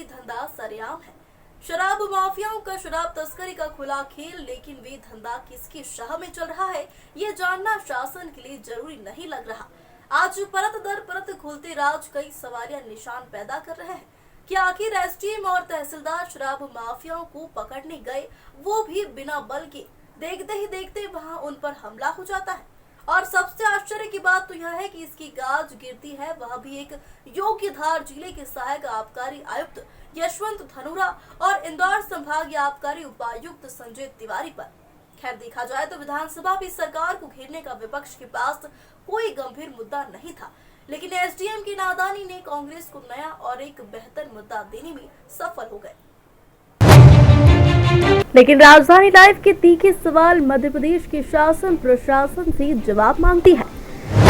भी धंधा सरेआम है। शराब माफियाओं का शराब तस्करी का खुला खेल, लेकिन वे धंधा किसकी शाह में चल रहा है ये जानना शासन के लिए जरूरी नहीं लग रहा। आज परत दर परत खुलते राज कई सवालिया निशान पैदा कर रहे हैं कि आखिर एसडीएम और तहसीलदार शराब माफियाओं को पकड़ने गए, वो भी बिना बल के। देखते ही देखते वहां उन पर हमला हो जाता है। और सबसे आश्चर्य की बात तो यह है कि इसकी गाज गिरती है वह भी एक योगीधार जिले के सहायक आबकारी आयुक्त यशवंत धनुरा और इंदौर संभागीय आबकारी उपायुक्त संजय तिवारी पर। खैर, देखा जाए तो विधानसभा भी सरकार को घेरने का विपक्ष के पास कोई गंभीर मुद्दा नहीं था, लेकिन एसडीएम की नादानी ने कांग्रेस को नया और एक बेहतर मुद्दा देने में सफल हो गए। लेकिन राजधानी लाइव के तीखे सवाल मध्य प्रदेश के शासन प्रशासन से जवाब मांगती है।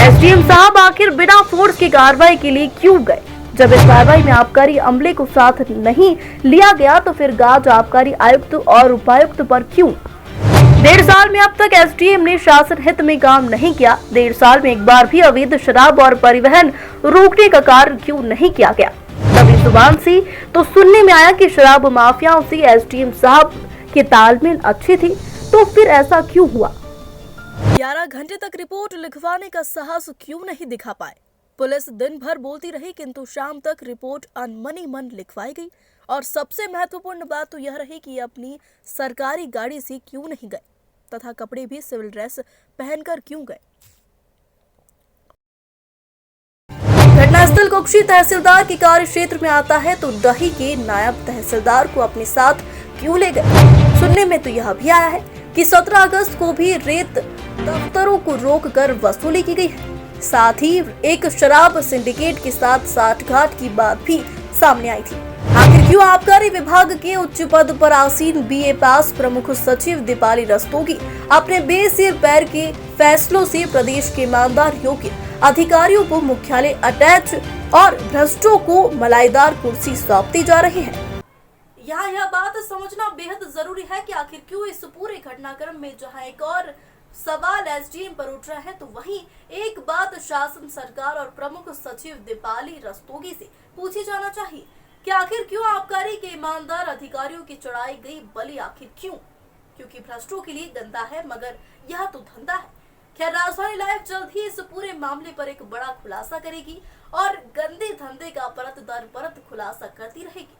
एसडीएम साहब आखिर बिना फोर्स की कार्रवाई के लिए क्यों गए? जब इस कार्रवाई में आबकारी अमले को साथ नहीं लिया गया तो फिर गाज आबकारी आयुक्त और उपायुक्त पर क्यों? 1.5 साल में अब तक एसडीएम ने शासन हित में काम नहीं किया। 1.5 साल में एक बार भी अवैध शराब और परिवहन रोकने का कार्य क्यों नहीं किया गया? तभी जुबान से तो सुनने में आया कि शराब माफियाओं से एसडीएम साहब की तालमेल अच्छी थी, तो फिर ऐसा क्यों हुआ? 11 घंटे तक रिपोर्ट लिखवाने का साहस क्यों नहीं दिखा पाए? पुलिस दिन भर बोलती रही, किंतु शाम तक रिपोर्ट अनमनी मन लिखवाई गई। और सबसे महत्वपूर्ण बात तो यह रही कि अपनी सरकारी गाड़ी से क्यों नहीं गए तथा कपड़े भी सिविल ड्रेस पहनकर क्यों गए। घटनास्थल कुक्षी तहसीलदार के कार्य क्षेत्र में आता है तो दही के नायब तहसीलदार को अपने साथ क्यों ले गए? सुनने में तो यह भी आया है कि 17 अगस्त को भी रेत दफ्तरों को रोककर वसूली की गई है। साथ ही एक शराब सिंडिकेट के साथ साठगांठ की बात भी सामने आई थी। आखिर क्यों आबकारी विभाग के उच्च पद पर आसीन बीए पास प्रमुख सचिव दीपाली रस्तोगी अपने बेसिर पैर के फैसलों से प्रदेश के ईमानदार योग्य अधिकारियों को मुख्यालय अटैच और भ्रष्टों को मलाईदार कुर्सी सौंपती जा रही है? यहाँ यह बात समझना बेहद जरूरी है कि आखिर क्यों इस पूरे घटनाक्रम में जहाँ एक और सवाल एसडीएम पर उठ रहा है तो वहीं एक बात शासन सरकार और प्रमुख सचिव दीपाली रस्तोगी से पूछी जाना चाहिए कि आखिर क्यों आबकारी के ईमानदार अधिकारियों की चढ़ाई गई बलि आखिर क्यों? क्योंकि भ्रष्टों के लिए गंदा है, मगर यह तो धंधा है। खैर, राजधानी लाइव जल्द ही इस पूरे मामले पर एक बड़ा खुलासा करेगी और गंदे धंधे का परत दर परत खुलासा करती रहेगी।